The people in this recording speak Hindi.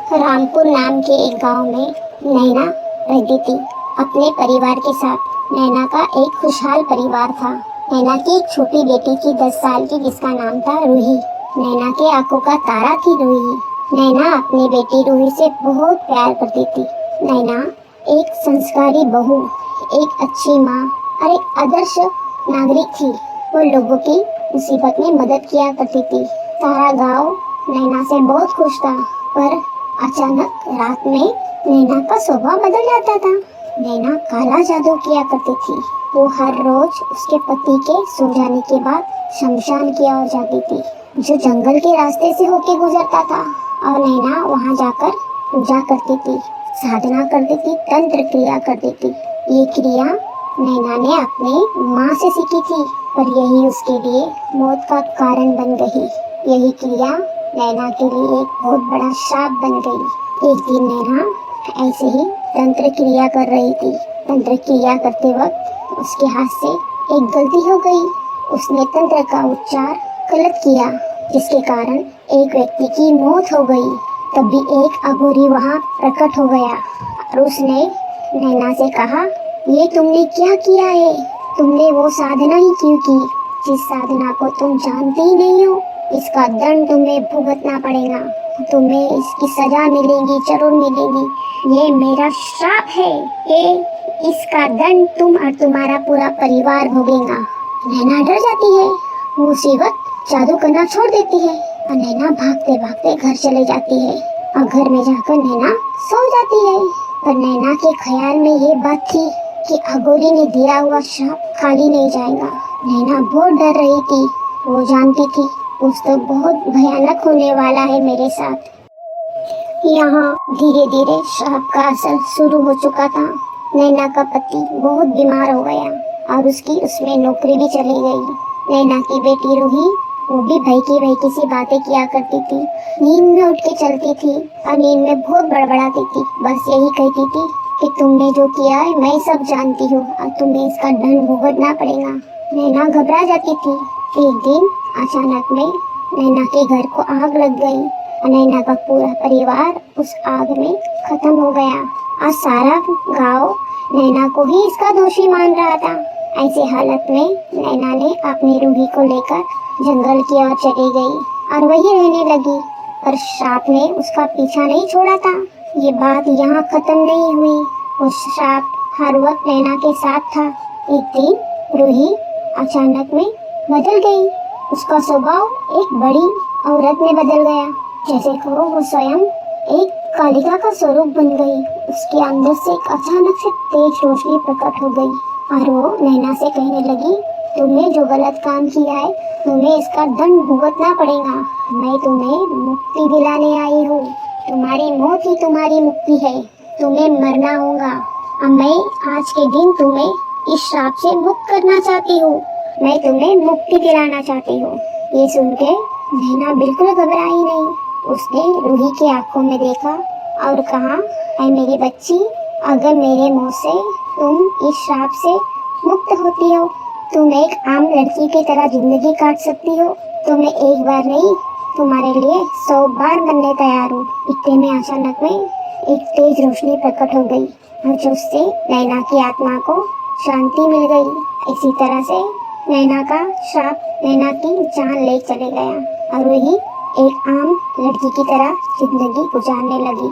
रामपुर नाम के एक गांव में नैना रहती थी अपने परिवार के साथ। नैना का एक खुशहाल परिवार था। नैना की एक छोटी बेटी थी 10 साल की, जिसका नाम था रूही। नैना के आंखों का तारा थी रूही। नैना अपनी बेटी रूही से बहुत प्यार करती थी। नैना एक संस्कारी बहू, एक अच्छी माँ और एक आदर्श नागरिक थी। वो लोगों की मुसीबत में मदद किया करती थी। सारा गांव नैना से बहुत खुश था, पर अचानक रात में नैना का स्वभाव बदल जाता था। नैना काला जादू किया करती थी। वो हर रोज उसके पति के सो जाने के बाद शमशान की ओर जाती थी, जो जंगल के रास्ते से होके गुजरता था। और नैना वहां जाकर पूजा करती थी, साधना करती थी, तंत्र क्रिया करती थी। ये क्रिया नैना ने अपनी माँ से सीखी थी, पर यही उसके लिए मौत का कारण बन गई। यही क्रिया नैना के लिए एक बहुत बड़ा श्राप बन गई। एक दिन नैना ऐसे ही तंत्र क्रिया कर रही थी। तंत्र क्रिया करते वक्त उसके हाथ से एक गलती हो गई। उसने तंत्र का उच्चार गलत किया, जिसके कारण एक व्यक्ति की मौत हो गई। तभी एक अघोरी वहां प्रकट हो गया और उसने नैना से कहा, ये तुमने क्या किया है? तुमने वो साधना ही क्यों की जिस साधना को तुम जानते ही नहीं हो? इसका दंड तुम्हें भुगतना पड़ेगा। तुम्हें इसकी सजा मिलेगी, जरूर मिलेगी। ये मेरा श्राप है। ये इसका दंड तुम और तुम्हारा पूरा परिवार भोगेगा। नैना डर जाती है। वो उसी वक्त जादू करना छोड़ देती है और नैना भागते भागते घर चले जाती है और घर में जाकर नैना सो जाती है। पर नैना के ख्याल में ये बात थी कि अघोरी ने दिया हुआ श्राप खाली नहीं जाएगा। नैना बहुत डर रही थी। वो जानती थी कुछ तो बहुत भयानक होने वाला है मेरे साथ। यहाँ धीरे धीरे श्राप का असर शुरू हो चुका था। नैना का पति बहुत बीमार हो गया और उसकी उसमें नौकरी भी चली गई। नैना की बेटी रूही, वो भी भय की सी बातें किया करती थी। नींद में उठ के चलती थी और नींद में बहुत बड़बड़ाती थी। बस यही कहती थी कि तुमने जो किया है मैं सब जानती हूँ और तुम्हें इसका दंड भुगतना पड़ेगा। नैना घबरा जाती थी। एक दिन अचानक में नैना के घर को आग लग गई और नैना का पूरा परिवार उस आग में खत्म हो गया और सारा गांव नैना को ही इसका दोषी मान रहा था। ऐसे हालत में नैना ने अपनी रूही को लेकर जंगल की ओर चली गई और वही रहने लगी। पर श्राप ने उसका पीछा नहीं छोड़ा था। ये बात यहाँ खत्म नहीं हुई। वो श्राप हर वक्त नैना के साथ था। एक दिन रूही अचानक में बदल गई। उसका स्वभाव एक बड़ी औरत में बदल गया, जैसे कहो वो स्वयं एक कालिका का स्वरूप बन गई। उसके अंदर से एक अचानक से तेज रोशनी प्रकट हो गई और वो नैना से कहने लगी, तुमने जो गलत काम किया है तुम्हें इसका दंड भुगतना पड़ेगा। मैं तुम्हें मुक्ति दिलाने आई हूँ। तुम्हारी मौत ही तुम्हारी मुक्ति है। तुम्हें मरना होगा और मैं आज के दिन तुम्हें इस श्राप से मुक्त करना चाहती हूँ। मैं तुम्हें मुक्ति दिलाना चाहती हूँ। ये सुन के नैना बिल्कुल घबराई नहीं। उसने रूही की आंखों में देखा और कहा, ऐ मेरी बच्ची, अगर मेरे मुंह से तुम इस श्राप से मुक्त होती हो, तुम एक आम लड़की की तरह जिंदगी काट सकती हो। तो मैं एक बार नहीं, तुम्हारे लिए 100 बार बनने तैयार हूँ। इतने में अचानक में एक तेज रोशनी प्रकट हो गई और जो उससे नैना की आत्मा को शांति मिल गई। इसी तरह से नैना का श्राप नैना की जान ले चले गया और वही एक आम लड़की की तरह जिंदगी गुजारने लगी।